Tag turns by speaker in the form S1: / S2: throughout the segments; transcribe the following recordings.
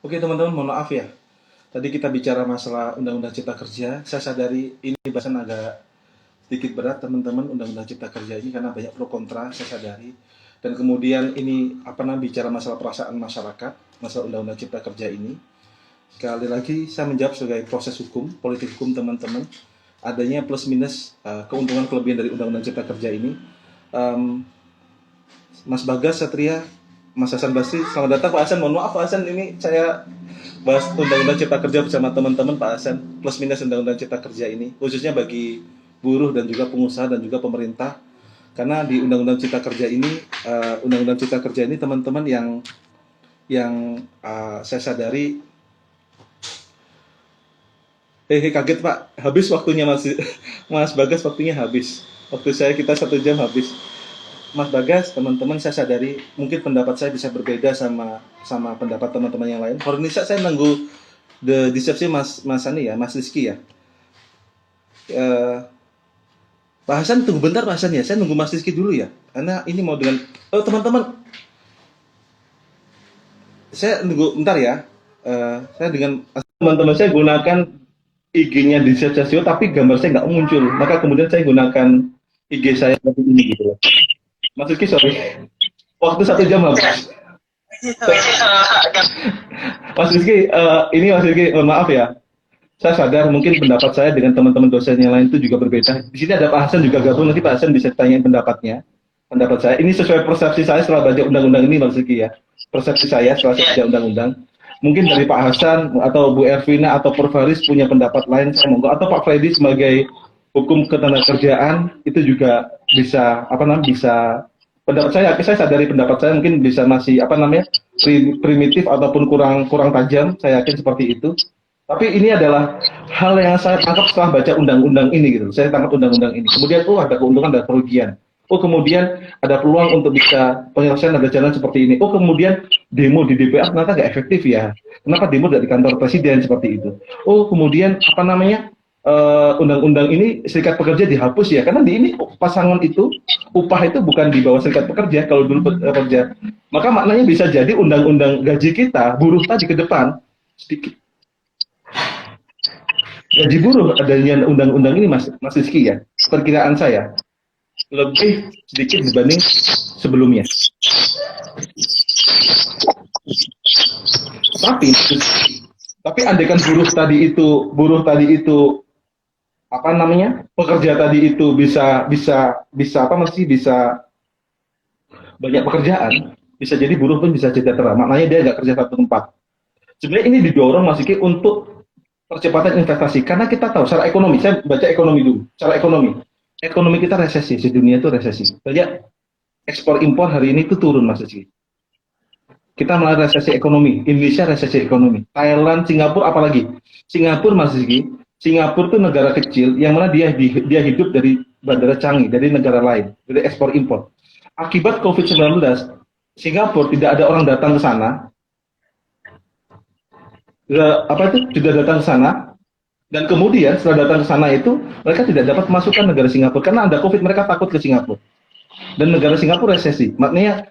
S1: Oke teman-teman, mohon maaf ya. Tadi kita bicara masalah Undang-Undang Cipta Kerja. Saya sadari ini bahasan agak sedikit berat teman-teman, Undang-Undang Cipta Kerja ini karena banyak pro kontra, saya sadari. Dan kemudian ini bicara masalah perasaan masyarakat, masalah Undang-Undang Cipta Kerja ini. Sekali lagi saya menjawab sebagai proses hukum, politik hukum teman-teman. Adanya plus minus keuntungan kelebihan dari Undang-Undang Cipta Kerja ini. Mas Bagas Satria, Mas Hasan Basri, selamat datang Pak Hasan. Mohon maaf Pak Hasan, ini saya bahas Undang-Undang Cipta Kerja bersama teman-teman Pak Hasan, plus minus Undang-Undang Cipta Kerja ini, khususnya bagi buruh dan juga pengusaha dan juga pemerintah. Karena di Undang-Undang Cipta Kerja ini, teman-teman yang saya sadari, kaget Pak, habis waktunya Mas Bagas, waktunya habis. Waktu kita 1 jam habis. Mas Bagas, teman-teman saya sadari mungkin pendapat saya bisa berbeda sama pendapat teman-teman yang lain. Kalau ini saya nunggu the disepsi Mas Ani ya, Mas Rizky ya. Pak Hasan tunggu bentar Pak Hasan ya, saya nunggu Mas Rizky dulu ya. Karena ini mau dengan teman-teman, saya nunggu bentar ya. Saya dengan teman-teman saya gunakan IG-nya di Sesio tapi gambar saya nggak muncul. Maka kemudian saya gunakan IG saya seperti ini gitu. Mas Rizky, sorry. Waktu 1 jam habis. Mas Rizky, ini Mas Rizky, mohon maaf ya. Saya sadar mungkin pendapat saya dengan teman-teman dosen yang lain itu juga berbeda. Di sini ada Pak Hasan juga gabung, nanti Pak Hasan bisa tanyain pendapatnya. Pendapat saya, ini sesuai persepsi saya setelah baca undang-undang ini Mas Rizky ya. Persepsi saya setelah baca undang-undang. Mungkin dari Pak Hasan atau Bu Ervina atau Prof. Faris punya pendapat lain, saya monggo. Atau Pak Freddy sebagai hukum ketenagakerjaan itu juga bisa bisa pendapat saya sadari pendapat saya mungkin bisa masih primitif ataupun kurang tajam, saya yakin seperti itu. Tapi ini adalah hal yang saya tangkap setelah baca undang-undang ini gitu. Saya tangkap undang-undang ini. Kemudian ada keuntungan dan kerugian. Kemudian ada peluang untuk bisa penyelesaian ada jalan seperti ini. Kemudian demo di DPR ternyata nggak efektif ya. Kenapa demo dari kantor presiden seperti itu? Kemudian undang-undang ini serikat pekerja dihapus ya, karena di ini pasangan itu upah itu bukan di bawah serikat pekerja kalau dulu pekerja. Maka maknanya bisa jadi undang-undang gaji kita buruh tadi ke depan sedikit gaji buruh adanya undang-undang ini Mas Rizky ya, perkiraan saya lebih sedikit dibanding sebelumnya. Tapi andaikan buruh tadi itu pekerja tadi itu bisa banyak pekerjaan, bisa jadi buruh pun bisa sejahtera. Maknanya dia nggak kerja satu tempat. Sebenarnya ini didorong Mas Kiki untuk percepatan investasi, karena kita tahu secara ekonomi, saya baca ekonomi dulu, secara ekonomi kita resesi, di dunia itu resesi. Banyak ekspor impor hari ini itu turun Mas Kiki. Kita mulai resesi ekonomi, Indonesia resesi ekonomi, Thailand, Singapura apalagi. Singapura Mas Kiki, Singapura itu negara kecil yang mana dia hidup dari bandara Changi, dari negara lain, dari ekspor impor. Akibat COVID-19, Singapura tidak ada orang datang ke sana. Tidak datang ke sana, dan kemudian setelah datang ke sana itu mereka tidak dapat masukkan negara Singapura karena ada COVID, mereka takut ke Singapura. Dan negara Singapura resesi. Maknanya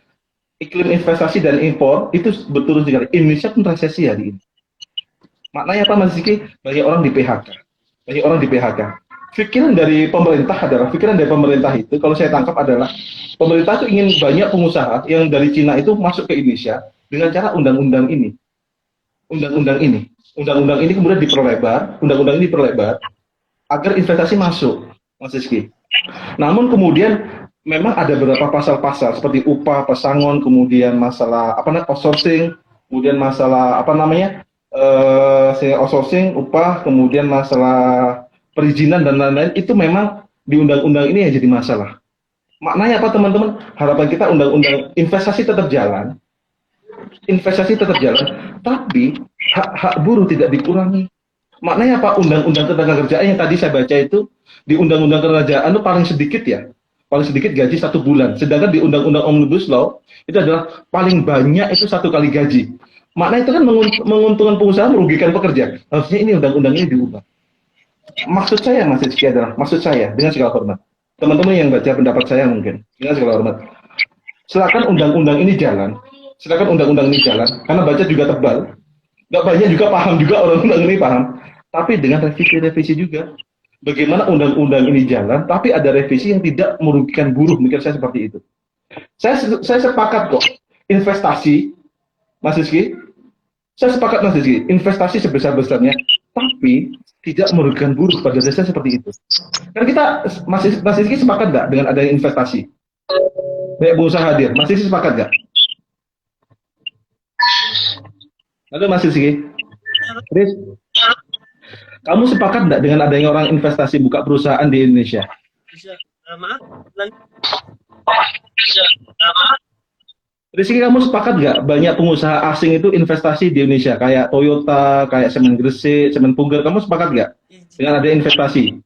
S1: iklim investasi dan impor itu berturun sekali. Indonesia pun resesi hari ini. Maknanya apa Mas Ziki? Banyak orang di PHK. Pikiran dari pemerintah itu, kalau saya tangkap adalah pemerintah itu ingin banyak pengusaha yang dari Cina itu masuk ke Indonesia dengan cara undang-undang ini kemudian diperlebar, agar investasi masuk, Mas Rizky. Namun kemudian memang ada beberapa pasal-pasal seperti upah, pesangon, kemudian masalah outsourcing, kemudian masalah outsourcing, upah, kemudian masalah perizinan dan lain-lain, itu memang di undang-undang ini yang jadi masalah. Maknanya apa teman-teman? Harapan kita undang-undang investasi tetap jalan, tapi hak buruh tidak dikurangi. Maknanya apa? Undang-undang ketenagakerjaan yang tadi saya baca itu, di undang-undang ketenagakerjaan itu paling sedikit gaji 1 bulan. Sedangkan di undang-undang Omnibus Law itu adalah paling banyak itu 1 kali gaji. Maknanya itu kan menguntungkan pengusaha, merugikan pekerja. Harusnya ini undang-undang ini diubah. Maksud saya Mas Rizky adalah, dengan segala hormat, teman-teman yang baca pendapat saya mungkin, dengan segala hormat, silakan undang-undang ini jalan, karena baca juga tebal. Nggak banyak juga paham juga orang-orang ini paham. Tapi dengan revisi-revisi juga. Bagaimana undang-undang ini jalan, tapi ada revisi yang tidak merugikan buruh. Mikir saya seperti itu. Saya sepakat kok. Investasi, Mas Rizky, saya sepakat Mas Rizky, investasi sebesar-besarnya, tapi tidak merugikan buruh. Pada dasarnya seperti itu. Kan kita, Mas Rizky sepakat nggak dengan adanya investasi? Banyak pengusaha hadir. Mas Rizky sepakat nggak? Halo Mas Rizky. Riz, kamu sepakat nggak dengan adanya orang investasi buka perusahaan di Indonesia?
S2: Maaf.
S1: Rizky, kamu sepakat nggak banyak pengusaha asing itu investasi di Indonesia? Kayak Toyota, kayak Semen Gresik, Semen Puger. Kamu sepakat nggak dengan ada investasi?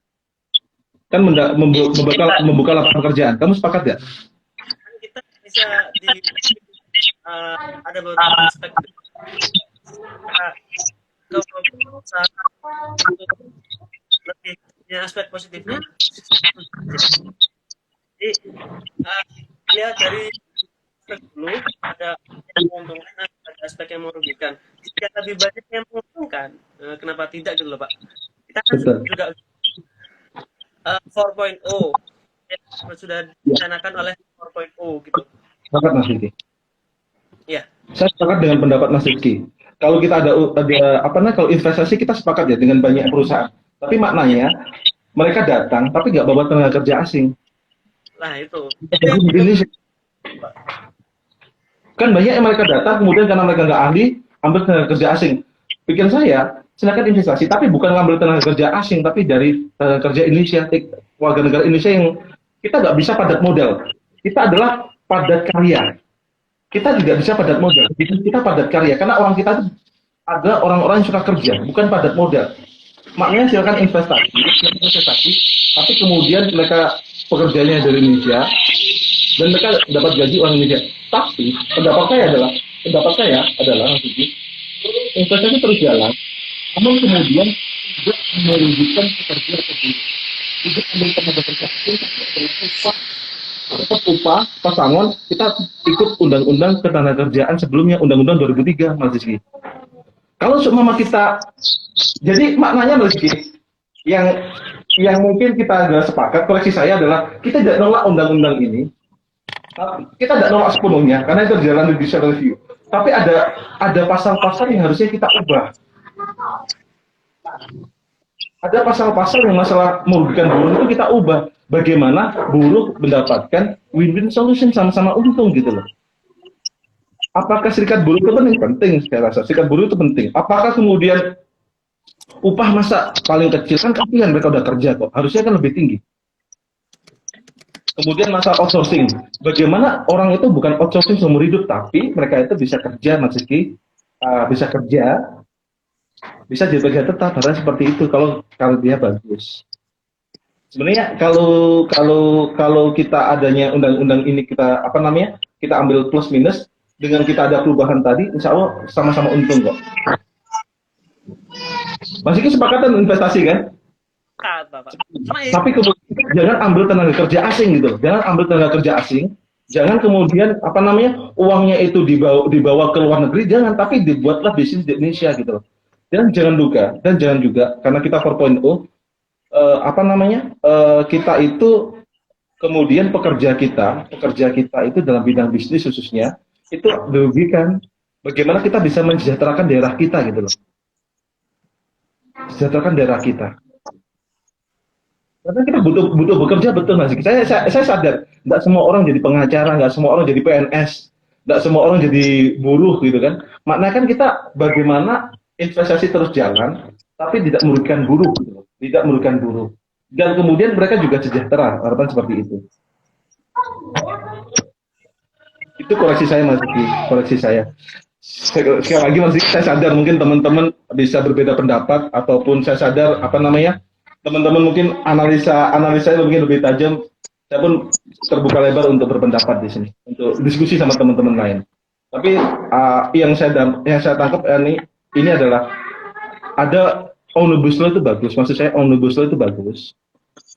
S1: Kan membuka lapangan pekerjaan. Kamu sepakat nggak?
S2: Kita bisa ada beberapa aspek lebih aspek positifnya. Jadi lihat dari aspek dulu, ada yang menguntungkan, ada aspek yang merugikan. Jika lebih banyak yang menguntungkan, kenapa tidak gitu loh Pak? Kita kan juga 4.0 yang sudah direncanakan oleh 4.0 gitu.
S1: Sepakat Mas Rizky.
S2: Ya.
S1: Saya sepakat dengan pendapat Mas Rizky. Kalau kita ada apa namanya, kalau investasi kita sepakat ya dengan banyak perusahaan. Tapi maknanya mereka datang tapi nggak bawa tenaga kerja asing.
S2: Nah itu.
S1: Indonesia. Kan banyak yang mereka datang kemudian karena mereka nggak ahli ambil tenaga kerja asing. Pikir saya silakan investasi tapi bukan ngambil tenaga kerja asing tapi dari tenaga kerja Indonesia, warga negara Indonesia yang kita nggak bisa padat modal. Kita adalah padat karya. Kita tidak bisa padat modal, kita padat karya karena orang kita itu ada orang-orang yang suka kerja, bukan padat modal. Maknanya silakan investasi, tapi kemudian mereka pekerjaannya dari Indonesia dan mereka dapat gaji orang Indonesia. Tapi pendapat saya adalah investasi terus jalan, namun kemudian tidak merugikan pekerja tersebut. Tidak ambil tenaga kerja, tetap upah pasangan kita ikut undang-undang ketenagakerjaan sebelumnya, undang-undang 2003 Mas Rizky. Kalau seumpama kita jadi maknanya Mas Rizky yang mungkin kita agak sepakat, koleksi saya adalah kita tidak nolak undang-undang ini, kita tidak nolak sepenuhnya karena itu jalan judicial review, tapi ada pasal-pasal yang harusnya kita ubah. Ada pasal-pasal yang masalah merugikan buruh itu kita ubah. Bagaimana buruh mendapatkan win-win solution, sama-sama untung gitu loh. Apakah serikat buruh itu penting? Penting, saya rasa. Serikat buruh itu penting. Apakah kemudian upah masa paling kecil? Kan kasihan mereka udah kerja kok. Harusnya kan lebih tinggi. Kemudian masalah outsourcing. Bagaimana orang itu bukan outsourcing seumur hidup, tapi mereka itu bisa kerja, Mas Rizky. Bisa kerja, bisa jadi pekerja tetap, karena seperti itu kalau dia bagus. Sebenarnya kalau kita adanya undang-undang ini kita kita ambil plus minus dengan kita ada perubahan tadi, insya Allah sama-sama untung kok. Masih kesepakatan investasi kan?
S2: Bapak.
S1: Tapi kemudian jangan ambil tenaga kerja asing gitu, jangan ambil tenaga kerja asing, jangan kemudian uangnya itu dibawa ke luar negeri, jangan, tapi dibuatlah bisnis di Indonesia gitu loh. Dan jangan juga karena kita 4.0 kita itu kemudian pekerja kita itu dalam bidang bisnis khususnya itu dirugikan. Bagaimana kita bisa mensejahterakan daerah kita gitu loh, sejahterakan daerah kita. Karena kita butuh bekerja, betul Mas. Saya sadar, nggak semua orang jadi pengacara, nggak semua orang jadi PNS, nggak semua orang jadi buruh gitu kan. Maknanya kan kita bagaimana investasi terus jalan, tapi tidak merugikan buruh, gitu. Tidak merugikan buruh. Dan kemudian mereka juga sejahtera, harapan seperti itu. Itu koreksi saya Mas Diki, koreksi saya. Sekali lagi Mas Diki, saya sadar mungkin teman-teman bisa berbeda pendapat, ataupun saya sadar teman-teman mungkin analisa mungkin lebih tajam. Saya pun terbuka lebar untuk berpendapat di sini, untuk diskusi sama teman-teman lain. Tapi yang saya tangkap ini adalah ada omnibus law itu bagus, maksud saya omnibus law itu bagus.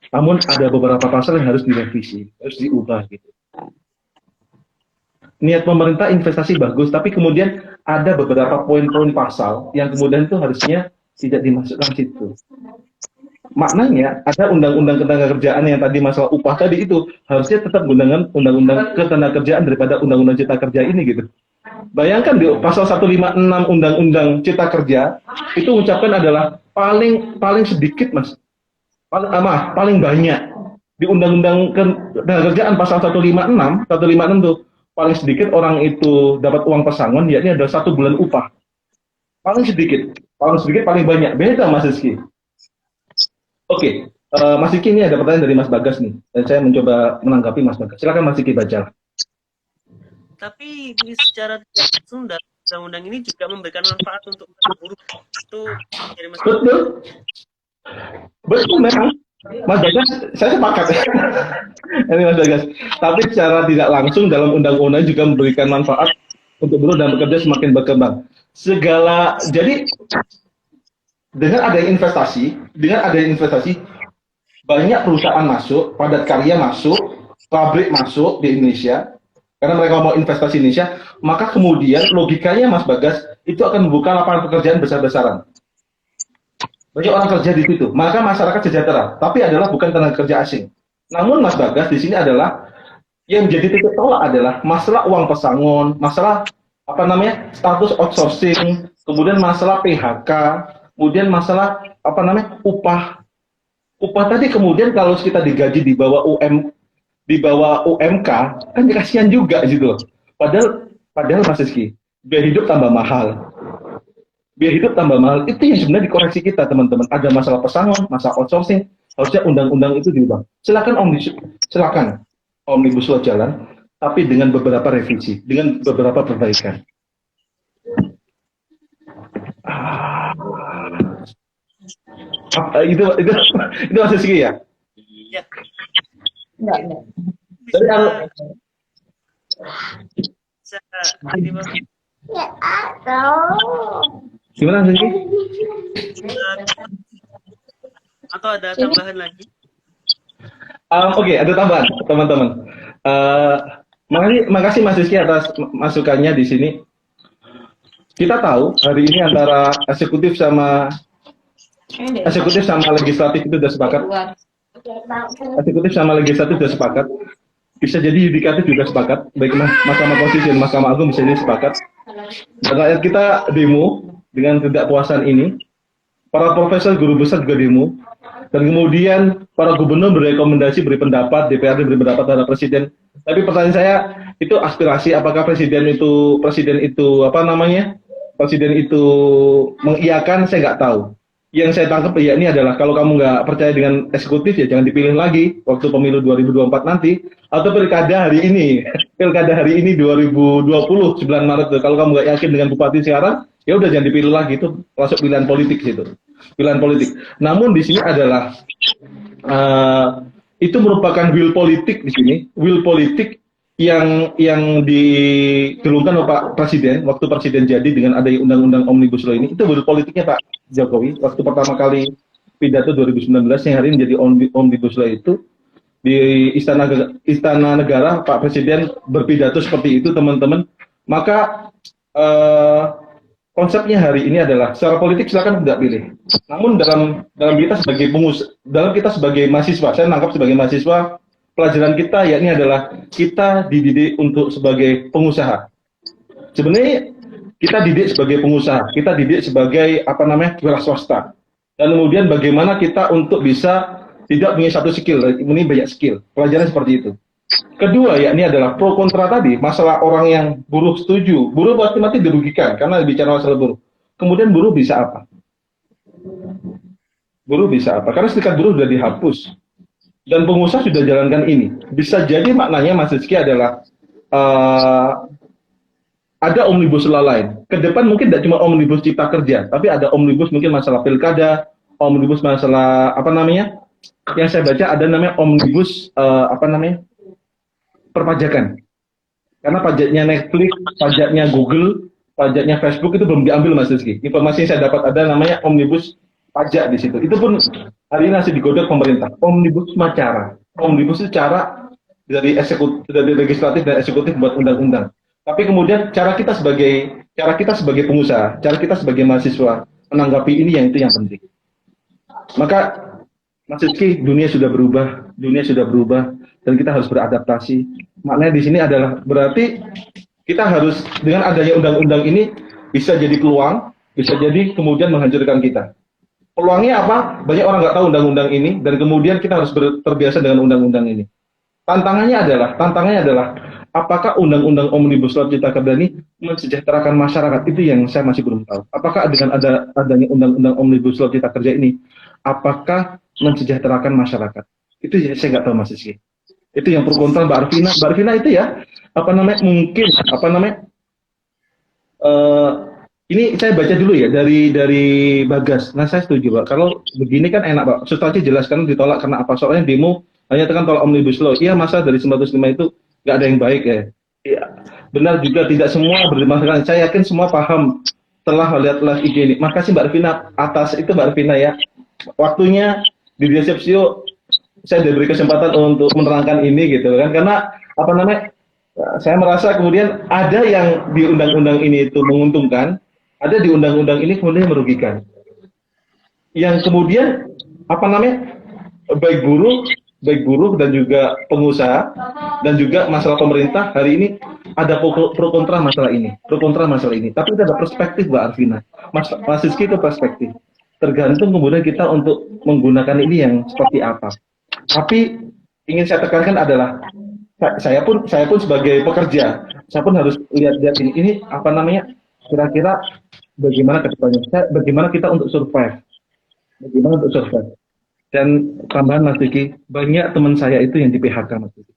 S1: Namun ada beberapa pasal yang harus direvisi, harus diubah gitu. niat pemerintah investasi bagus, tapi kemudian ada beberapa poin-poin pasal yang kemudian itu harusnya tidak dimasukkan situ. Maknanya ada undang-undang ketenagakerjaan yang tadi masalah upah tadi itu harusnya tetap gunakan undang-undang ketenagakerjaan daripada undang-undang cipta kerja ini gitu. Bayangkan di pasal 156 undang-undang cipta kerja itu ucapkan adalah paling sedikit Mas. Paling banyak di undang-undang ketenagakerjaan pasal 156 tuh paling sedikit orang itu dapat uang pesangon yakni ada 1 bulan upah. Paling sedikit paling banyak. Beda Mas Rizky. Oke, Mas Rizky ini ada pertanyaan dari Mas Bagas nih, dan saya mencoba menanggapi Mas Bagas. Silakan Mas Rizky baca.
S2: Tapi secara tidak langsung dalam undang-undang ini juga memberikan manfaat untuk buruh. Itu dari Mas.
S1: Betul memang. Mas Bagas, saya sepakat. Ini Mas Bagas. Tapi secara tidak langsung dalam undang-undang juga memberikan manfaat untuk buruh dan bekerja semakin berkembang. Jadi dengan adanya investasi, banyak perusahaan masuk, padat karya masuk, pabrik masuk di Indonesia, karena mereka mau investasi Indonesia, maka kemudian logikanya Mas Bagas itu akan membuka lapangan pekerjaan besar-besaran. Banyak orang kerja di situ, maka masyarakat sejahtera, tapi adalah bukan tenaga kerja asing. Namun Mas Bagas di sini adalah yang menjadi titik tolak adalah masalah uang pesangon, masalah status outsourcing, kemudian masalah PHK, kemudian masalah upah tadi kemudian kalau kita digaji di bawah UMK kan kasihan juga gitu loh. Padahal Mas Rizky, biaya hidup tambah mahal itu yang sebenarnya dikoreksi kita teman-teman. Ada masalah pesangon, masalah outsourcing, harusnya undang-undang itu diubah. Silakan Omnibus Law jalan, tapi dengan beberapa revisi, dengan beberapa perbaikan. Itu Mas Rizky ya?
S2: Ya.
S3: Enggak.
S1: Jadi kalau
S2: Ini Bang.
S1: gimana Mas Rizky?
S2: Atau ada tambahan lagi?
S1: Oke, ada tambahan teman-teman. Makasih Mas Rizky atas masukannya di sini. Kita tahu hari ini antara eksekutif sama legislatif itu sudah sepakat. Bisa jadi yudikatif juga sepakat. Baik Mahkamah Konstitusi dan Mahkamah Agung bisa jadi sepakat. Dan rakyat kita demo dengan ketidakpuasan ini. Para profesor guru besar juga demo. Dan kemudian para gubernur berekomendasi, beri pendapat, DPRD beri pendapat terhadap presiden. Tapi pertanyaan saya, itu aspirasi apakah presiden itu mengiyakan, saya nggak tahu. Yang saya tangkap ya ini adalah kalau kamu nggak percaya dengan eksekutif ya jangan dipilih lagi waktu pemilu 2024 nanti, atau pilkada hari ini 2020 9 Maret tuh. Kalau kamu nggak yakin dengan bupati sekarang ya udah jangan dipilih lagi, itu masuk pilihan politik situ. Pilihan politik. Namun di sini adalah itu merupakan will politik di sini, will politik yang digelungkan oleh Pak Presiden waktu Presiden jadi dengan adanya undang-undang Omnibus Law ini. Itu will politiknya Pak Jokowi waktu pertama kali pidato 2019 yang hari ini menjadi Omnibus Law itu di Istana Negara. Pak Presiden berpidato seperti itu teman-teman. Maka konsepnya hari ini adalah secara politik silakan tidak pilih. Namun dalam kita sebagai kita sebagai mahasiswa, saya nangkap sebagai mahasiswa, pelajaran kita yakni adalah kita dididik untuk sebagai pengusaha. Sebenarnya kita didik sebagai pengusaha, kita didik sebagai wira swasta. Dan kemudian bagaimana kita untuk bisa tidak punya satu skill, ini banyak skill. Pelajaran seperti itu. Kedua yakni adalah pro kontra tadi, masalah orang yang buruh setuju, buruh pasti dirugikan karena bicara masalah buruh. Kemudian buruh bisa apa? Karena serikat buruh sudah dihapus. Dan pengusaha sudah jalankan ini. Bisa jadi maknanya Mas Rizky adalah ada omnibus law lain. Ke depan mungkin tidak cuma omnibus cipta kerja, tapi ada omnibus mungkin masalah pilkada, omnibus masalah yang saya baca ada namanya omnibus perpajakan. Karena pajaknya Netflix, pajaknya Google, pajaknya Facebook itu belum diambil Mas Rizky. Informasi yang saya dapat ada namanya omnibus pajak di situ. Itu pun hari ini masih digodok pemerintah. Omnibus cara. Omnibus itu cara dari legislatif dan eksekutif buat undang-undang. Tapi kemudian cara kita sebagai pengusaha, cara kita sebagai mahasiswa menanggapi ini yang itu yang penting. Maka Mas Rizky, dunia sudah berubah dan kita harus beradaptasi. Maknanya di sini adalah berarti kita harus dengan adanya undang-undang ini bisa jadi peluang, bisa jadi kemudian menghancurkan kita. Peluangnya apa? Banyak orang nggak tahu undang-undang ini dan kemudian kita harus terbiasa dengan undang-undang ini. Tantangannya adalah apakah undang-undang Omnibus Law Cipta Kerja ini mensejahterakan masyarakat? Itu yang saya masih belum tahu. Apakah dengan adanya undang-undang Omnibus Law Cipta Kerja ini, apakah mensejahterakan masyarakat? Itu ya, saya nggak tahu Mas Rizky. Itu yang pro kontra Mbak Arvina. Mbak Arvina itu ya, mungkin ini saya baca dulu ya dari Bagas. Nah saya setuju Pak. Kalau begini kan enak Pak. Substansi jelaskan ditolak karena apa? Soalnya demo hanya tekan tolak Omnibus Law. Iya masa dari 905 itu nggak ada yang baik ya. Iya. Benar juga tidak semua bermasalah. Saya yakin semua paham setelah melihat live IG ini. Makasih Mbak Arvina atas itu Mbak Arvina ya. Waktunya di Resepsio saya diberi kesempatan untuk menerangkan ini gitu kan. Karena saya merasa kemudian ada yang di undang-undang ini itu menguntungkan, ada di undang-undang ini kemudian merugikan. Yang kemudian baik buruh dan juga pengusaha dan juga masalah pemerintah hari ini ada pro kontra masalah ini. Tapi itu ada perspektif Mbak Arvina. Mas Rizky itu perspektif. Tergantung kemudian kita untuk menggunakan ini yang seperti apa. Tapi ingin saya tekankan adalah saya pun sebagai pekerja, saya pun harus lihat ini kira-kira bagaimana ke depannya, bagaimana kita untuk survive. Dan tambahan Mas Diki, banyak teman saya itu yang di PHK Mas Diki.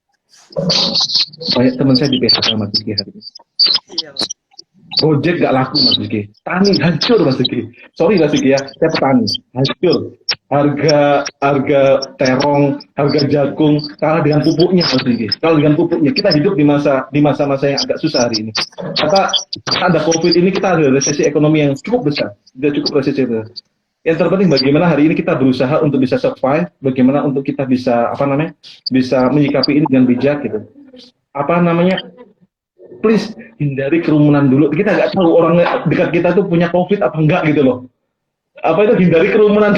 S1: Banyak teman saya di PHK Mas Diki hari ini.
S2: Iya, Pak.
S1: Gojek gak laku Mas Diki. Tani hancur Mas Diki. Sorry Mas Diki ya, saya petani. Hancur. Harga terong, harga jagung kalah dengan pupuknya Mas Diki. Kalau dengan pupuknya kita hidup di masa-masa yang agak susah hari ini. Kata ada Covid ini kita ada resesi ekonomi yang cukup besar. Sudah cukup resesi besar. Yang terpenting bagaimana hari ini kita berusaha untuk bisa survive, bagaimana untuk kita bisa bisa menyikapi ini dengan bijak gitu. Please hindari kerumunan dulu. Kita nggak tahu orang dekat kita tuh punya COVID apa enggak gitu loh. Hindari kerumunan.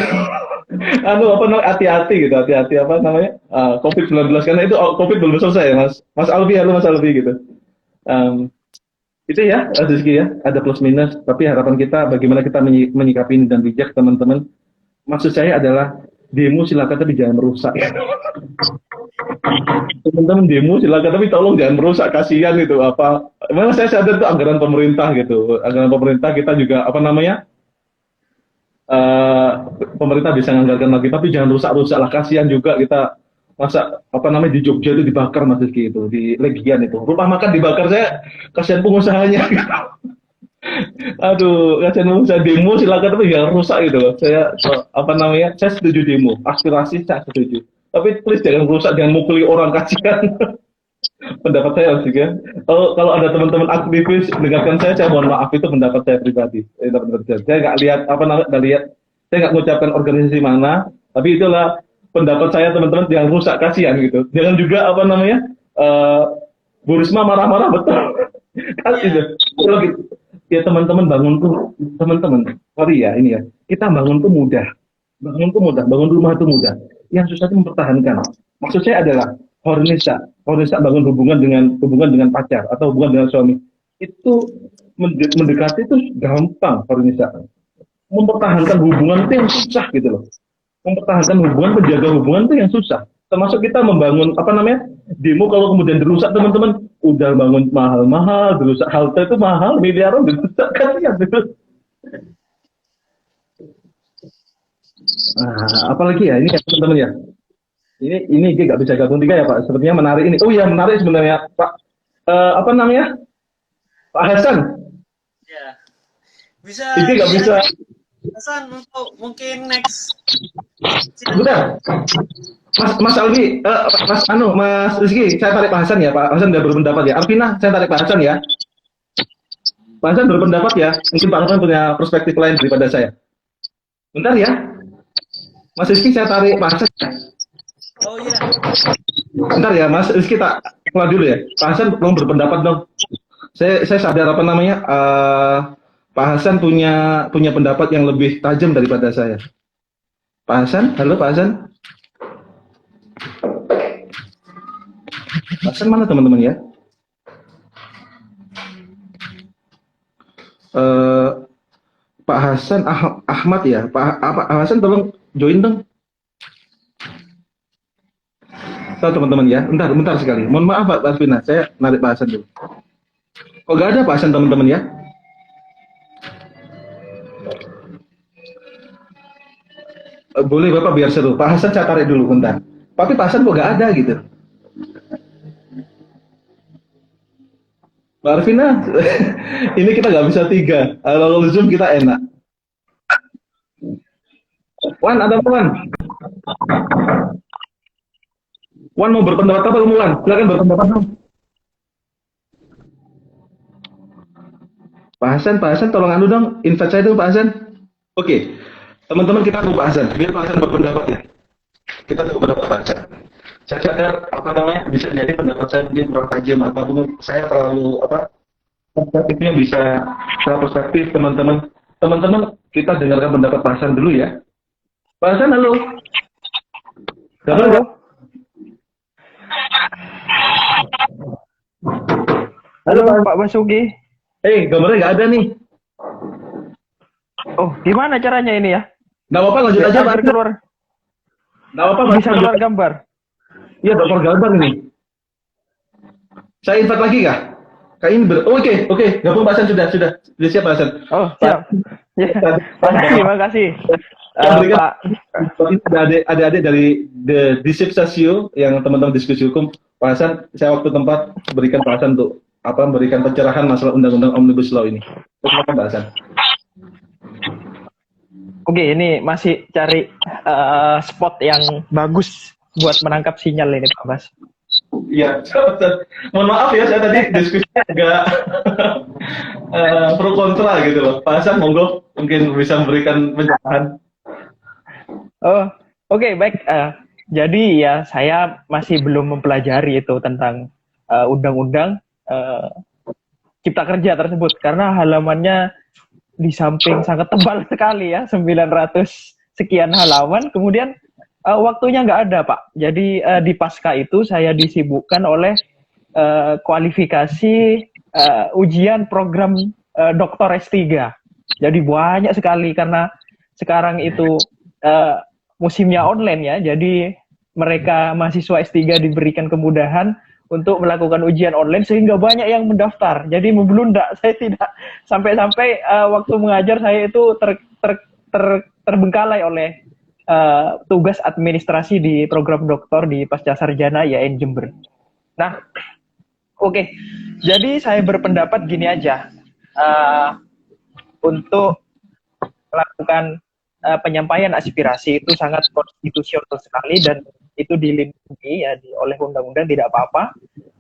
S1: Hati-hati gitu, COVID-19 karena itu COVID belum selesai ya Mas Alfi, halo Mas Alfi gitu. Itu ya, Rizky ya, ada plus minus. Tapi harapan kita bagaimana kita menyikapi ini dan bijak teman-teman. Maksud saya adalah demo silakan tapi jangan merusak. Teman-teman demo silakan tapi tolong jangan merusak, kasihan itu Memang saya sadar itu anggaran pemerintah gitu. Anggaran pemerintah kita juga pemerintah bisa menganggarkan lagi tapi jangan rusak-rusak lah, kasihan juga kita. Masa di Jogja itu dibakar Mas Rizky itu di Legian itu. Rumah makan dibakar, saya kasihan pengusahanya. Aduh, kasihan pengusaha, demo silakan tapi jangan rusak gitu loh. Saya saya setuju demo, aspirasi saya setuju. Tapi please jangan rusak, jangan mukuli orang, kasihan. Pendapat saya Mas Rizky. Kalau ada teman-teman aktivis dengarkan saya mohon maaf, itu pendapat saya pribadi. Saya nggak lihat saya nggak mengucapkan organisasi mana, tapi itulah pendapat saya teman-teman, jangan rusak, kasihan gitu. Jangan juga Bu Risma marah-marah betul. Kan itu. Ya teman-teman sorry ya ini ya. Kita bangun tuh mudah. Bangun rumah itu mudah. Yang susah itu mempertahankan. Maksud saya adalah Hornisa bangun hubungan dengan pacar atau hubungan dengan suami. Itu mendekati itu gampang Hornisa. Mempertahankan hubungan itu yang susah gitu loh. Menjaga hubungan itu yang susah. Termasuk kita membangun demo kalau kemudian dirusak teman-teman, udah bangun mahal-mahal, dirusak halte itu mahal, miliaran dirusak kan ya. Apalagi ya ini ya teman-teman ya. Ini nggak bisa gabung tiga ya Pak. Sepertinya menarik ini. Oh iya menarik sebenarnya Pak. Pak Hasan.
S2: Ya. Bisa.
S1: Ini nggak bisa.
S2: Hasan untuk mungkin next.
S1: Bentar. Mas Alfi, Mas Rizky, saya tarik Pak Hasan ya. Pak Hasan udah berpendapat ya. Arvina, saya tarik Pak Hasan ya. Pak Hasan berpendapat ya. Mungkin Pak Hasan punya perspektif lain daripada saya. Bentar ya. Mas Rizky, saya tarik Pak Hasan ya.
S2: Oh iya.
S1: Bentar ya, Mas Rizky tak keluar dulu ya. Pak Hasan belum berpendapat dong. Saya sadar apa namanya, Pak Hasan punya pendapat yang lebih tajam daripada saya. Pak Hasan, halo Pak Hasan. Pak Hasan mana teman-teman ya? Eh, Pak Hasan Ahmad ya, Pak Hasan tolong join dong. Tahu teman-teman ya, bentar sekali. Mohon maaf Pak Arvina, saya narik Pak Hasan dulu. Kok nggak ada Pak Hasan teman-teman ya? Boleh Bapak biar seru. Pak Hasan saya tarik dulu bentar. Tapi Pak Hasan kok nggak ada gitu. Mbak Arvina, ini kita nggak bisa 3. Kalau Zoom kita enak. Wan, ada Wan. Wan mau berpendapat apa kamu Wan? Silakan berpendapat dong. Pak Hasan tolong anu dong, invite saya dong Pak Hasan. Oke, teman-teman kita tunggu Pak Hasan, biar Pak Hasan berpendapat ya. Kita tunggu pendapat Pak Hasan. Saya sadar apa namanya bisa jadi pendapat saya mungkin kurang tajam ataupun saya terlalu perspektifnya bisa salah perspektif teman-teman kita dengarkan pendapat Pak Hasan dulu ya. Pak Hasan halo. Halo.
S4: Halo Pak Basuki.
S1: Gambarnya nggak ada nih.
S4: Oh, gimana caranya ini ya?
S1: Nggak apa-apa lanjut aja Pak.
S4: Keluar.
S1: Nggak apa-apa
S4: Bisa keluar gambar.
S1: Iya, keluar gambar ini. Saya invite lagi kah? Kayak ini Oke. Gabung Pak Hasan sudah siap Pak Hasan.
S4: Oh, siap. Ya. Makasih. Pak.
S1: Ada adik-adik dari The Disip Sasio yang teman-teman diskusi hukum. Pak Hasan, saya waktu tempat berikan Pak Hasan untuk memberikan pencerahan masalah undang-undang Omnibus Law ini. Silakan Pak Hasan.
S4: Oke, ini masih cari spot yang bagus buat menangkap sinyal ini Pak Bas.
S1: Iya, mohon maaf ya saya tadi diskusinya agak pro kontra gitu loh. Pak Hasan monggo mungkin bisa memberikan pencerahan.
S4: Oh, oke, baik. Jadi ya saya masih belum mempelajari itu tentang undang-undang Cipta Kerja tersebut karena halamannya di samping sangat tebal sekali ya, 900 sekian halaman. Kemudian waktunya nggak ada Pak. Jadi di pasca itu saya disibukkan oleh kualifikasi ujian program Doktor S3. Jadi banyak sekali karena sekarang itu musimnya online ya, jadi mereka mahasiswa S3 diberikan kemudahan untuk melakukan ujian online sehingga banyak yang mendaftar. Jadi membludak, saya tidak sampai-sampai waktu mengajar saya itu terbengkalai oleh tugas administrasi di program doktor di Pasca Sarjana YAIN Jember. Nah, oke. Jadi saya berpendapat gini aja, untuk melakukan penyampaian aspirasi itu sangat konstitusional sekali dan itu dilindungi ya oleh undang-undang, tidak apa-apa.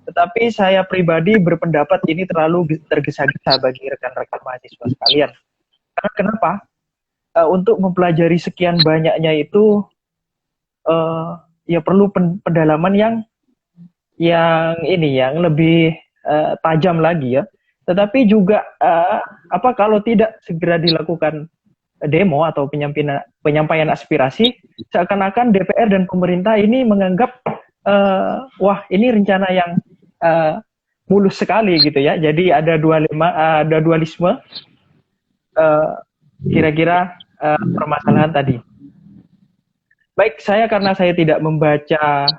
S4: Tetapi saya pribadi berpendapat ini terlalu tergesa-gesa bagi rekan-rekan mahasiswa sekalian. Karena kenapa? Untuk mempelajari sekian banyaknya itu ya perlu pendalaman yang lebih tajam lagi ya. Tetapi juga kalau tidak segera dilakukan demo atau penyampaian aspirasi, seakan-akan DPR dan pemerintah ini menganggap wah ini rencana yang mulus sekali gitu ya. Jadi ada dualisme kira-kira permasalahan tadi. Baik, karena saya tidak membaca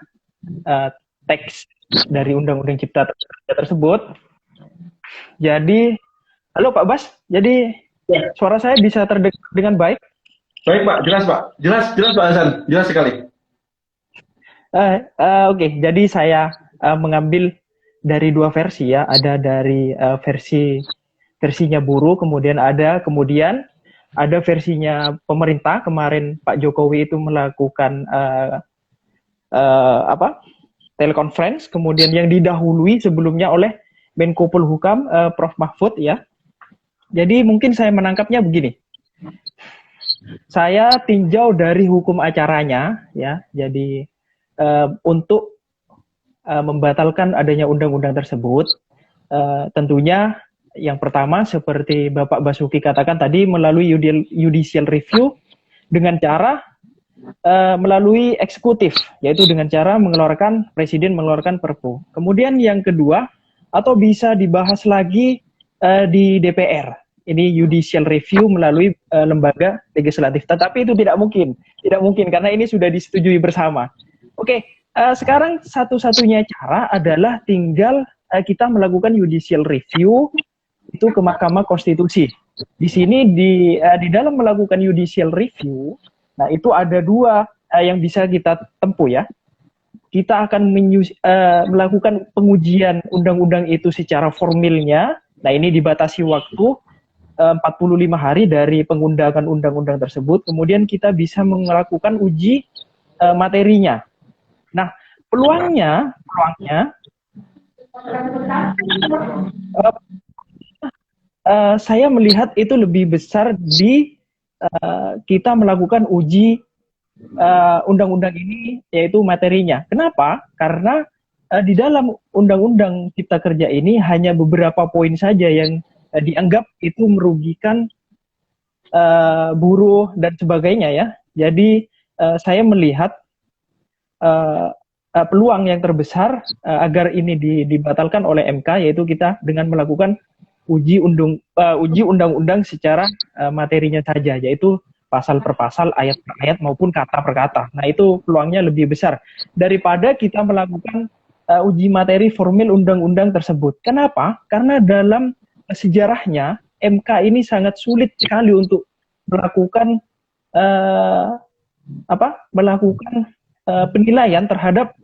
S4: teks dari Undang-Undang Cipta Kerja tersebut. Jadi, halo Pak Bas, jadi suara saya bisa terdengar dengan baik?
S1: Baik Pak, jelas Pak. Jelas Pak Hasan, jelas sekali.
S4: Oke, jadi saya mengambil dari dua versi ya. Ada dari versinya buruh, kemudian ada versinya pemerintah. Kemarin Pak Jokowi itu melakukan telekonferensi, kemudian yang didahului sebelumnya oleh Menko Polhukam Prof Mahfud ya. Jadi mungkin saya menangkapnya begini. Saya tinjau dari hukum acaranya ya. Jadi untuk membatalkan adanya undang-undang tersebut, Tentunya yang pertama seperti Bapak Basuki katakan tadi melalui judicial review dengan cara melalui eksekutif, yaitu dengan cara presiden mengeluarkan perpu. Kemudian yang kedua, atau bisa dibahas lagi di DPR. Ini judicial review melalui lembaga legislatif. Tetapi itu tidak mungkin karena ini sudah disetujui bersama. Oke, sekarang satu-satunya cara adalah tinggal kita melakukan judicial review itu ke Mahkamah Konstitusi. Di sini di dalam melakukan judicial review, nah itu ada dua yang bisa kita tempuh ya. Kita akan melakukan pengujian undang-undang itu secara formilnya. Nah ini dibatasi waktu 45 hari dari pengundangan undang-undang tersebut. Kemudian kita bisa melakukan uji materinya. Nah peluangnya saya melihat itu lebih besar di kita melakukan uji undang-undang ini, yaitu materinya. Kenapa? Karena di dalam undang-undang Cipta Kerja ini hanya beberapa poin saja yang dianggap itu merugikan buruh dan sebagainya ya. Jadi saya melihat peluang yang terbesar agar ini dibatalkan oleh MK, yaitu kita dengan melakukan uji undang-undang secara materinya saja, yaitu pasal per pasal, ayat per ayat maupun kata per kata. Nah itu peluangnya lebih besar daripada kita melakukan uji materi formil undang-undang tersebut. Kenapa? Karena dalam sejarahnya MK ini sangat sulit sekali untuk melakukan penilaian terhadap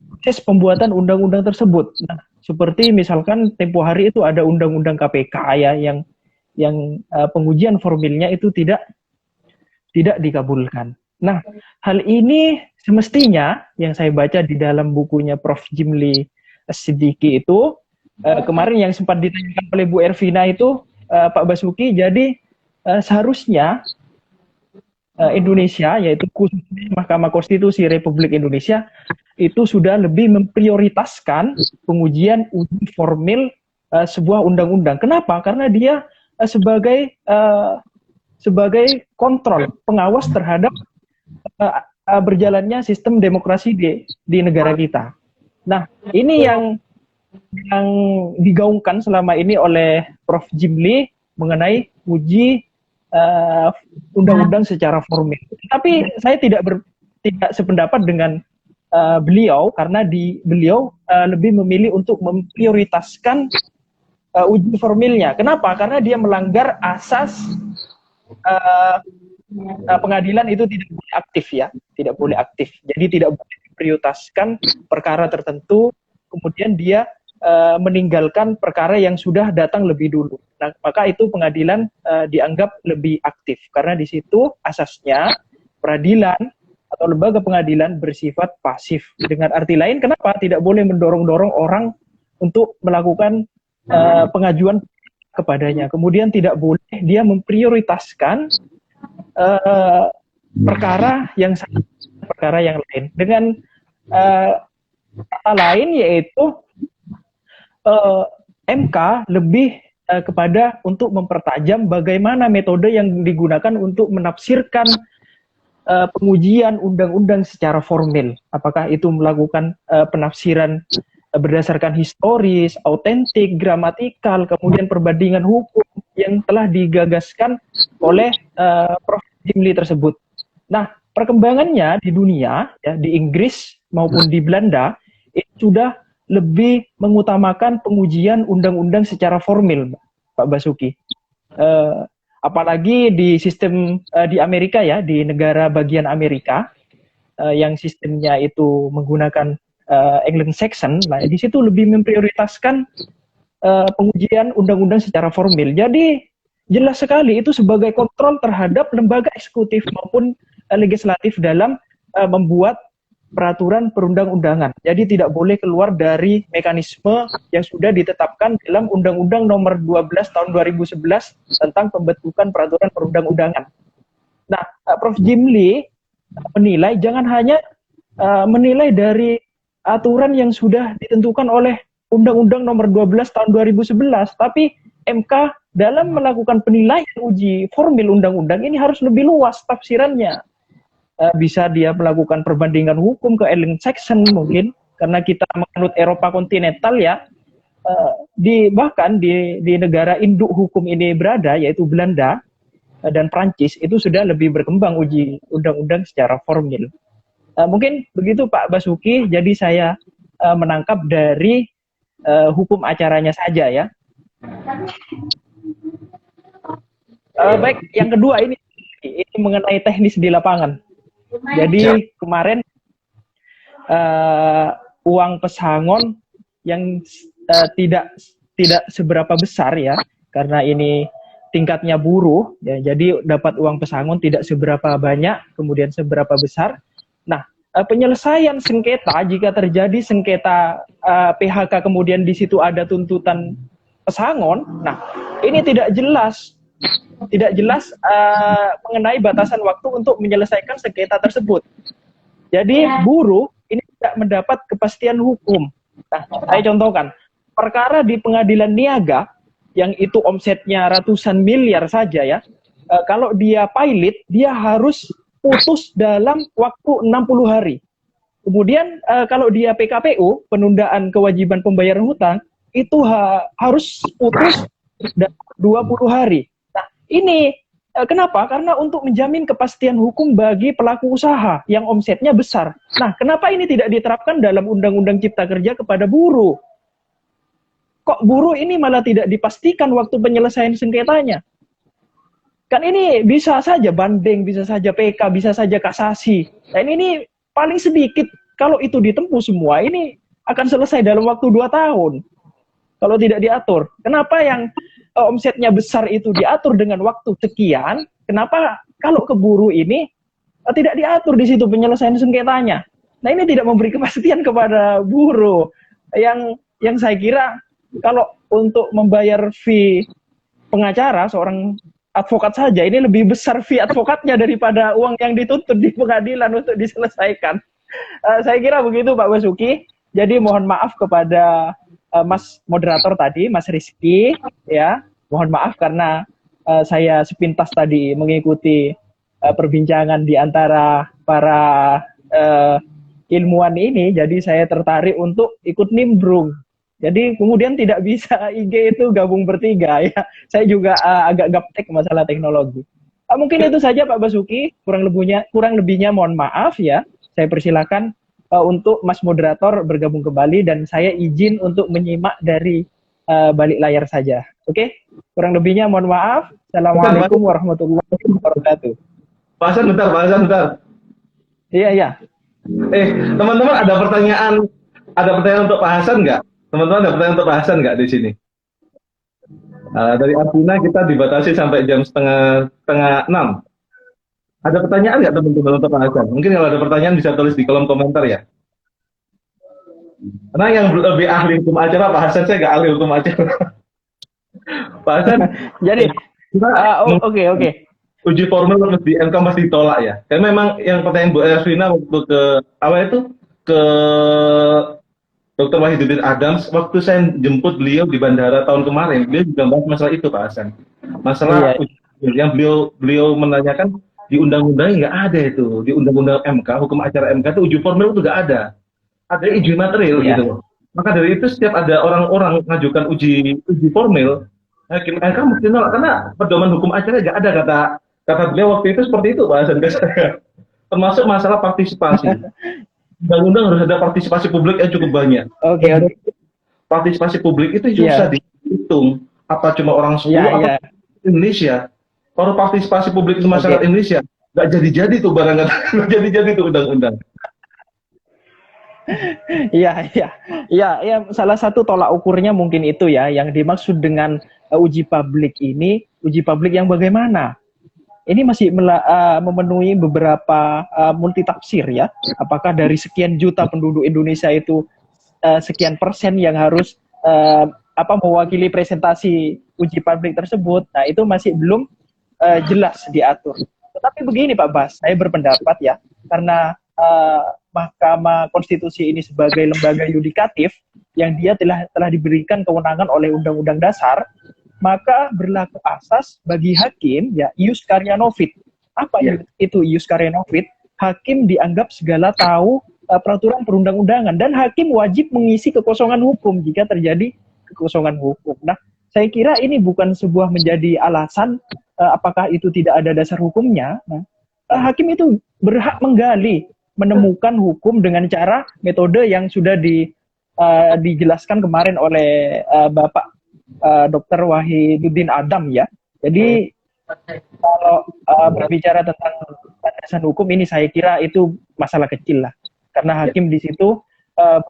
S4: proses pembuatan undang-undang tersebut. Nah, seperti misalkan tempo hari itu ada undang-undang KPK ya yang pengujian formilnya itu tidak dikabulkan. Nah, hal ini semestinya yang saya baca di dalam bukunya Prof. Jimli Siddiqi itu kemarin yang sempat ditanyakan oleh Bu Ervina itu Pak Basuki, jadi seharusnya Indonesia, yaitu khususnya Mahkamah Konstitusi Republik Indonesia, itu sudah lebih memprioritaskan pengujian uji formil sebuah undang-undang. Kenapa? Karena dia sebagai kontrol, pengawas terhadap berjalannya sistem demokrasi di negara kita. Nah, ini yang digaungkan selama ini oleh Prof. Jimli mengenai uji undang-undang secara formil. Tapi saya tidak sependapat dengan beliau karena beliau lebih memilih untuk memprioritaskan uji formilnya. Kenapa? Karena dia melanggar asas pengadilan itu tidak boleh aktif ya, tidak boleh aktif. Jadi tidak boleh memprioritaskan perkara tertentu, kemudian dia meninggalkan perkara yang sudah datang lebih dulu. Nah, maka itu pengadilan dianggap lebih aktif karena di situ asasnya peradilan atau lembaga pengadilan bersifat pasif. Dengan arti lain, kenapa tidak boleh mendorong-dorong orang untuk melakukan pengajuan kepadanya. Kemudian tidak boleh dia memprioritaskan perkara yang lain. Dengan kata lain yaitu MK lebih kepada untuk mempertajam bagaimana metode yang digunakan untuk menafsirkan pengujian undang-undang secara formil. Apakah itu melakukan penafsiran berdasarkan historis, autentik, gramatikal, kemudian perbandingan hukum yang telah digagaskan oleh Prof. Jimli tersebut. Nah, perkembangannya di dunia, ya, di Inggris maupun di Belanda, itu sudah lebih mengutamakan pengujian undang-undang secara formil, Pak Basuki. Apalagi di sistem di Amerika ya, di negara bagian Amerika, yang sistemnya itu menggunakan Anglo-Saxon, nah di situ lebih memprioritaskan pengujian undang-undang secara formil. Jadi jelas sekali itu sebagai kontrol terhadap lembaga eksekutif maupun legislatif dalam membuat peraturan perundang-undangan. Jadi tidak boleh keluar dari mekanisme yang sudah ditetapkan dalam Undang-Undang Nomor 12 Tahun 2011 tentang pembentukan peraturan perundang-undangan. Nah, Prof. Jimli menilai jangan hanya menilai dari aturan yang sudah ditentukan oleh Undang-Undang Nomor 12 tahun 2011, tapi MK dalam melakukan penilaian uji formil undang-undang ini harus lebih luas tafsirannya. Bisa dia melakukan perbandingan hukum ke Anglo-Saxon mungkin, karena kita menganut Eropa kontinental ya. Bahkan di negara induk hukum ini berada, yaitu Belanda dan Prancis, itu sudah lebih berkembang uji undang-undang secara formil. Mungkin begitu Pak Basuki, jadi saya menangkap dari hukum acaranya saja ya. Baik, yang kedua ini mengenai teknis di lapangan. Jadi kemarin uang pesangon yang tidak seberapa besar ya, karena ini tingkatnya buruh ya, jadi dapat uang pesangon tidak seberapa banyak, kemudian seberapa besar. Nah, penyelesaian sengketa jika terjadi sengketa PHK kemudian di situ ada tuntutan pesangon, nah ini tidak jelas mengenai batasan waktu untuk menyelesaikan sengketa tersebut. Jadi buruh ini tidak mendapat kepastian hukum. Nah, saya contohkan perkara di pengadilan niaga yang itu omsetnya ratusan miliar saja ya. Kalau dia pilot, dia harus putus dalam waktu 60 hari. Kemudian kalau dia PKPU, penundaan kewajiban pembayaran hutang, itu harus putus dalam 20 hari. Nah, ini kenapa? Karena untuk menjamin kepastian hukum bagi pelaku usaha yang omsetnya besar. Nah, kenapa ini tidak diterapkan dalam Undang-Undang Cipta Kerja kepada buruh? Kok buruh ini malah tidak dipastikan waktu penyelesaian sengketanya? Kan ini bisa saja banding, bisa saja PK, bisa saja kasasi. Dan ini paling sedikit, kalau itu ditempuh semua, ini akan selesai dalam waktu 2 tahun. Kalau tidak diatur. Kenapa yang omsetnya besar itu diatur dengan waktu sekian, kenapa kalau ke buruh ini tidak diatur di situ penyelesaian sengketanya? Nah, ini tidak memberi kepastian kepada buruh. Yang saya kira kalau untuk membayar fee pengacara seorang advokat saja, ini lebih besar fee advokatnya daripada uang yang dituntut di pengadilan untuk diselesaikan. Saya kira begitu Pak Basuki. Jadi mohon maaf kepada Mas moderator tadi, Mas Rizky, ya. Mohon maaf karena saya sepintas tadi mengikuti perbincangan di antara para ilmuwan ini, jadi saya tertarik untuk ikut nimbrung. Jadi kemudian tidak bisa IG itu gabung bertiga ya. Saya juga agak gaptek masalah teknologi. Mungkin itu saja Pak Basuki, kurang lebihnya mohon maaf ya. Saya persilakan untuk Mas moderator bergabung kembali dan saya izin untuk menyimak dari balik layar saja. Oke? Kurang lebihnya mohon maaf. Assalamualaikum warahmatullahi wabarakatuh.
S1: Pak Hasan bentar.
S4: Iya.
S1: Teman-teman ada pertanyaan untuk Pak Hasan nggak? Teman-teman ada pertanyaan untuk Pak Hasan nggak di sini? Dari Arvina kita dibatasi sampai jam setengah 6. Ada pertanyaan nggak teman-teman untuk Pak Hasan? Mungkin kalau ada pertanyaan bisa tulis di kolom komentar ya. Karena yang lebih ahli hukum acara Pak Hasan, saya nggak ahli hukum acara. Pak Hasan.
S4: Jadi, oke.
S1: Uji formil di MK masih ditolak ya. Karena memang yang pertanyaan Bu Arvina waktu ke Dr. Wahidudin Adams, waktu saya jemput beliau di bandara tahun kemarin, beliau juga bahas masalah itu Pak Hasan. Masalah yang beliau menanyakan di undang-undang nggak ada itu, di undang-undang MK, hukum acara MK itu uji formil itu nggak ada. Ada uji material gitu. Maka dari itu setiap ada orang-orang mengajukan uji formil, hakim MK mesti nolak karena pedoman hukum acara nggak ada kata beliau waktu itu seperti itu Pak Hasan. Termasuk masalah partisipasi. Undang-undang harus ada partisipasi publik yang cukup banyak. Oke. Partisipasi publik itu susah dihitung. Apa cuma orang 10 apa Indonesia? Kalau partisipasi publik itu masyarakat Indonesia, nggak jadi-jadi tuh barang nggak jadi-jadi tuh undang-undang. Iya. Salah satu tolak ukurnya mungkin itu ya, yang dimaksud dengan uji publik ini, uji publik yang bagaimana? Ini masih memenuhi beberapa multitafsir ya. Apakah dari sekian juta penduduk Indonesia itu sekian persen yang harus mewakili presentasi uji publik tersebut? Nah, itu masih belum jelas diatur. Tetapi begini Pak Bas, saya berpendapat ya, karena Mahkamah Konstitusi ini sebagai lembaga yudikatif,
S4: yang dia telah diberikan kewenangan oleh Undang-Undang Dasar, maka berlaku asas bagi hakim ya ius carina novit. Apa itu ius carina novit? Hakim dianggap segala tahu peraturan perundang-undangan dan hakim wajib mengisi kekosongan hukum jika terjadi kekosongan hukum. Nah, saya kira ini bukan sebuah menjadi alasan apakah itu tidak ada dasar hukumnya. Nah, hakim itu berhak menggali, menemukan hukum dengan cara metode yang sudah dijelaskan kemarin oleh Bapak Dr. Wahiduddin Adam ya. Jadi kalau berbicara tentang landasan hukum ini saya kira itu masalah kecil lah. Karena hakim di situ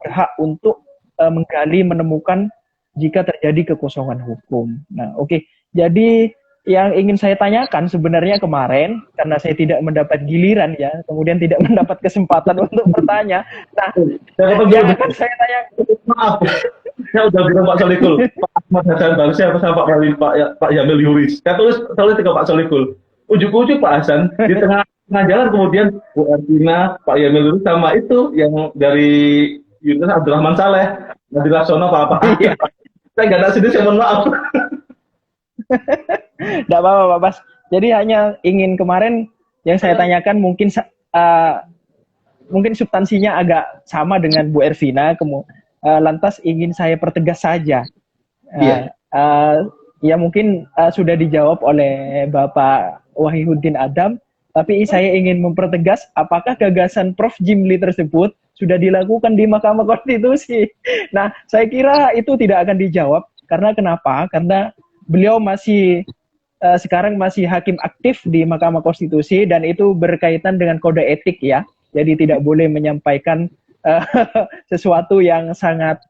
S4: berhak untuk menggali, menemukan jika terjadi kekosongan hukum. Nah, oke. Jadi yang ingin saya tanyakan sebenarnya kemarin, karena saya tidak mendapat giliran ya, kemudian tidak mendapat kesempatan untuk bertanya. Nah, yang akan saya tanya,
S1: Maaf, saya udah bilang Pak Solikul, Pak Ahmad Hasan Barsya sama Pak Yamil Yuris. Saya tulis ke Pak Solikul. Ujuk-ujuk Pak Hasan di tengah jalan kemudian Bu Ardina, Pak Yamil Yuris sama itu yang dari Yunus Abdurrahman Saleh, Nabi Laksono, Pak. Saya nggak ada sini, saya mohon maaf.
S4: Tidak apa-apa Pak Bas. Jadi hanya ingin kemarin yang saya tanyakan mungkin substansinya agak sama dengan Bu Ervina. Lantas ingin saya pertegas saja. Ya mungkin sudah dijawab oleh Bapak Wahiduddin Adam. Tapi saya ingin mempertegas apakah gagasan Prof. Jimli tersebut sudah dilakukan di Mahkamah Konstitusi. Nah, saya kira itu tidak akan dijawab. Karena kenapa? Karena beliau sekarang masih hakim aktif di Mahkamah Konstitusi dan itu berkaitan dengan kode etik ya. Jadi tidak boleh menyampaikan sesuatu yang sangat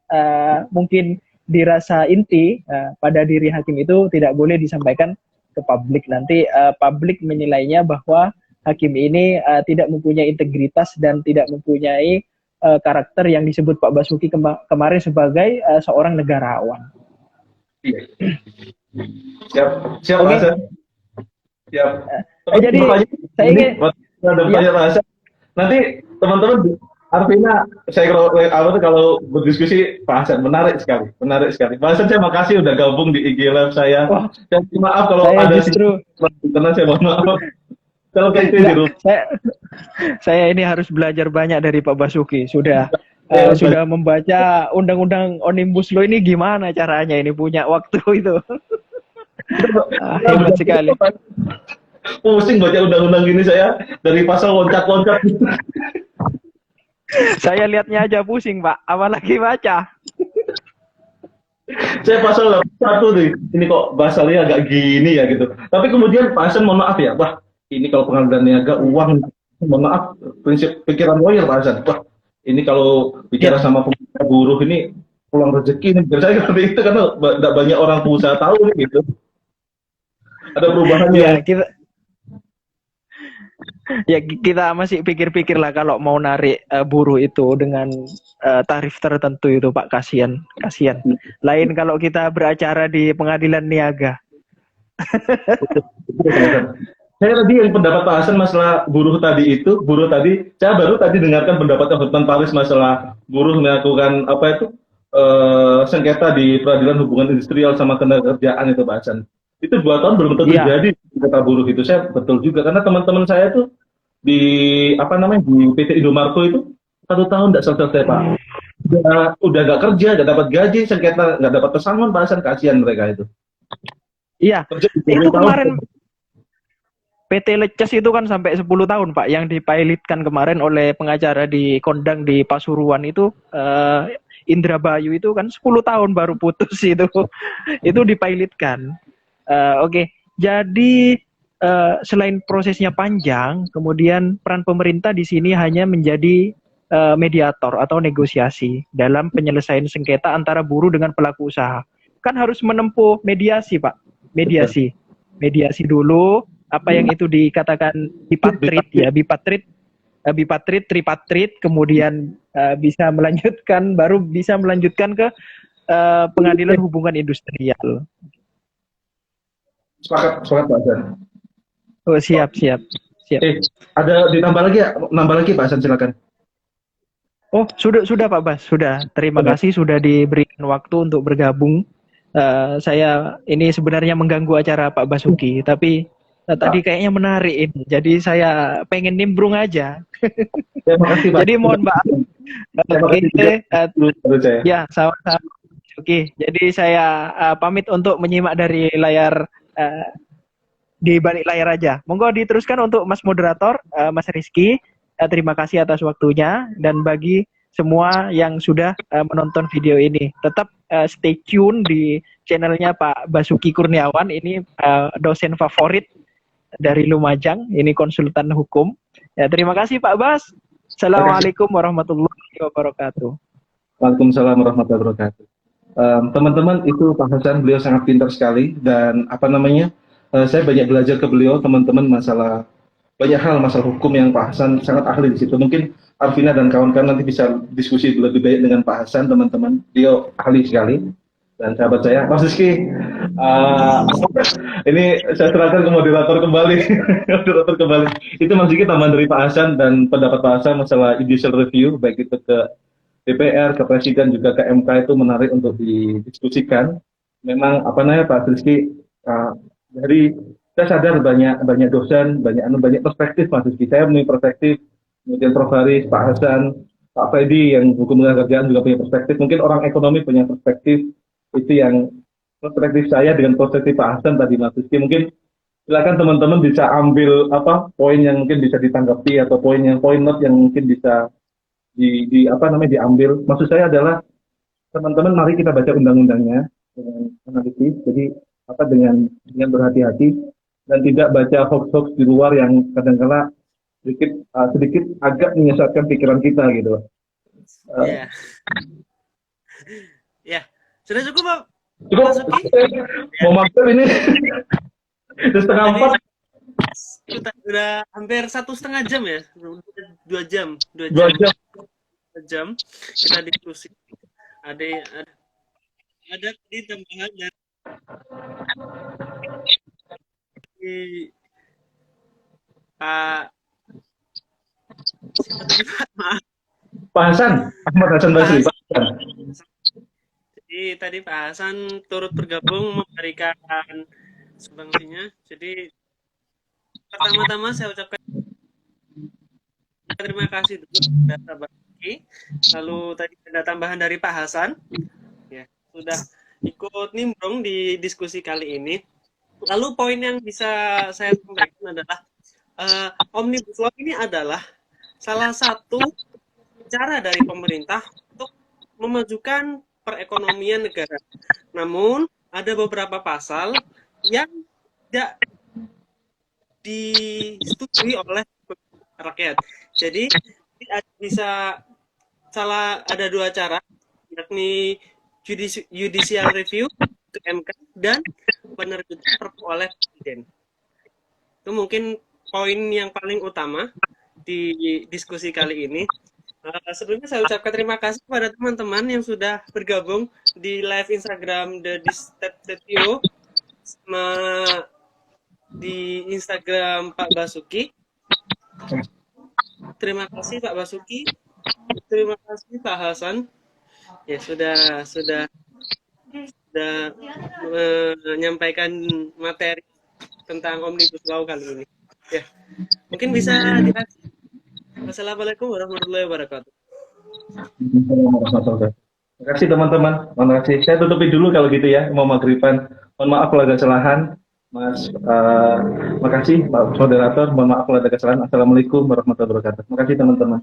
S4: mungkin dirasa inti pada diri hakim itu tidak boleh disampaikan ke publik. Nanti publik menilainya bahwa hakim ini tidak mempunyai integritas dan tidak mempunyai karakter yang disebut Pak Basuki kemarin sebagai seorang negarawan.
S1: Siap,
S4: Okay.
S1: Pak Hasan. Siap.
S4: Jadi saya ingin
S1: nanti teman-teman Arvina, saya kalau berdiskusi Pak Hasan menarik sekali. Pak Hasan, saya makasih udah gabung di IG Live saya. Dan maaf kalau
S4: saya
S1: ada
S4: karena
S1: saya mohon maaf. Kalau kayak itu
S4: saya ini harus belajar banyak dari Pak Basuki. Sudah membaca undang-undang Omnibus Law ini gimana caranya ini punya waktu itu. Hebat sekali.
S1: Pusing baca undang-undang gini saya dari pasal loncat-loncat.
S4: Saya lihatnya aja pusing Pak, apalagi baca.
S1: Saya pasal 1 nih, ini kok pasalnya agak gini ya gitu. Tapi kemudian Pak Hasan mohon maaf ya, wah ini kalau pengadilan niaga uang, mohon maaf prinsip pikiran lawyer Pak Hasan. Wah ini kalau bicara sama pengusaha buruh ini pulang rezeki nih. Biar saya seperti itu karena tidak banyak orang pengusaha tahu nih, gitu. Ada perubahannya.
S4: Kita masih pikir-pikir lah kalau mau narik buruh itu dengan tarif tertentu itu Pak, kasihan. Lain kalau kita beracara di pengadilan niaga.
S1: Saya tadi yang pendapat Pak Hasan masalah buruh tadi, saya baru tadi dengarkan pendapat Hotman Paris masalah buruh melakukan sengketa di peradilan hubungan industrial sama ketenagakerjaan itu Pak Hasan. Itu 2 tahun belum tentu terjadi kata buruh itu. Saya betul juga karena teman-teman saya tuh di di PT Indomarko itu 1 tahun tidak selesai Pak. Udah nggak kerja, nggak dapat gaji, sengketa nggak dapat pesangon, Pak Hasan, kasihan mereka itu.
S4: Iya. Itu kemarin PT Leces itu kan sampai 10 tahun Pak, yang dipilotkan kemarin oleh pengacara di kondang di Pasuruan itu Indra Bayu itu kan 10 tahun baru putus itu dipilotkan. Oke. Jadi selain prosesnya panjang, kemudian peran pemerintah di sini hanya menjadi mediator atau negosiasi dalam penyelesaian sengketa antara buruh dengan pelaku usaha. Kan harus menempuh mediasi, Pak. Mediasi dulu, apa yang itu dikatakan bipatrit ya, bipatrit, tripatrit, kemudian bisa melanjutkan ke pengadilan hubungan industrial.
S1: Sepakat Pak Hasan.
S4: Oh, siap.
S1: Ada ditambah lagi ya? Nambah lagi Pak Hasan, silakan.
S4: Oh, sudah Pak Bas, sudah. Terima
S1: Sudah.
S4: kasih sudah diberikan waktu untuk bergabung. Saya ini sebenarnya mengganggu acara Pak Basuki, tapi tadi kayaknya menarik ini. Jadi saya pengen nimbrung aja.
S1: Terima kasih Pak.
S4: Jadi mohon maaf.
S1: Terima
S4: Oke,
S1: kasih juga menurut saya.
S4: ya sama-sama. Oke, jadi saya pamit untuk menyimak dari layar di balik layar aja. Monggo diteruskan untuk Mas Moderator, Mas Rizky. Terima kasih atas waktunya dan bagi semua yang sudah menonton video ini. Tetap stay tune di channelnya Pak Basuki Kurniawan. Ini dosen favorit dari Lumajang. Ini konsultan hukum. Ya, terima kasih Pak Bas. Assalamualaikum warahmatullahi wabarakatuh.
S1: Waalaikumsalam warahmatullahi wabarakatuh. Teman-teman, itu Pak Hasan, beliau sangat pintar sekali dan apa namanya, saya banyak belajar ke beliau, teman-teman, banyak hal masalah hukum yang Pak Hasan sangat ahli di situ. Mungkin Arvina dan kawan-kawan nanti bisa diskusi lebih banyak dengan Pak Hasan, teman-teman. Beliau ahli sekali. Dan sahabat saya, Mas Rizky, ini saya serahkan ke moderator kembali. Moderator kembali. Itu Mas Rizky tambahan dari Pak Hasan dan pendapat Pak Hasan masalah judicial review, baik itu ke DPR, ke Presiden, juga ke MK, itu menarik untuk didiskusikan. Memang apa namanya Pak Rizky, dari saya sadar banyak dosen, banyak perspektif Mas Rizky. Saya punya perspektif, kemudian Prof. Haris, Pak Hasan, Pak Fedi yang hukum dan kerjaan juga punya perspektif. Mungkin orang ekonomi punya perspektif. Itu yang perspektif saya dengan perspektif Pak Hasan tadi Mas Rizky. Mungkin silakan teman-teman bisa ambil apa poin yang mungkin bisa ditanggapi atau poin note yang mungkin bisa apa namanya diambil. Maksud saya adalah teman-teman mari kita baca undang-undangnya dengan analisis. Jadi apa dengan berhati-hati dan tidak baca hoax-hoax di luar yang kadang-kala sedikit agak menyesatkan pikiran kita gitu.
S2: Iya. Ya, sudah cukup Pak
S1: Cukup.
S2: Basuki?
S1: Mau makan ini. Setengah 4.
S2: Kita udah hampir 1,5 jam ya, 2 jam, 2
S1: 2
S2: jam,
S1: jam.
S2: 2 jam kita diskusi. Ada tadi tambahan dari Pak siapa tadi Pak? Maaf.
S1: Pak Hasan, Ahmad Hasan Basri. Pak Hasan.
S2: Jadi tadi Pak Hasan turut bergabung memberikan sumbangsinya. Jadi pertama-tama saya ucapkan terima kasih dulu kepada Pak Basuki. Lalu tadi ada tambahan dari Pak Hasan. Ya, sudah ikut nimbrung di diskusi kali ini. Lalu poin yang bisa saya sampaikan adalah Omnibus Law ini adalah salah satu cara dari pemerintah untuk memajukan perekonomian negara. Namun ada beberapa pasal yang tidak disetujui oleh rakyat. Jadi bisa ada 2 cara, yakni judicial review ke MK dan penerbitan Perpu oleh Presiden. Itu mungkin poin yang paling utama di diskusi kali ini. Sebelumnya saya ucapkan terima kasih kepada teman-teman yang sudah bergabung di live Instagram The Distetio sama di Instagram Pak Basuki. Terima kasih Pak Basuki. Terima kasih Pak Hasan. Ya sudah menyampaikan materi tentang Omnibus Law kali ini. Ya, mungkin bisa dikasih. Wassalamualaikum warahmatullahi wabarakatuh.
S1: Terima kasih teman-teman. Terima kasih. Saya tutupi dulu kalau gitu ya. Mau maghriban. Mohon maaf kalau ada kesalahan. Mas, makasih Pak Moderator. Mohon maaf kalau ada kesalahan. Assalamualaikum warahmatullahi wabarakatuh. Terima kasih teman-teman.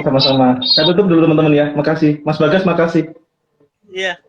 S1: Sama-sama. Saya tutup dulu teman-teman ya. Makasih. Mas Bagas, makasih.
S2: Iya.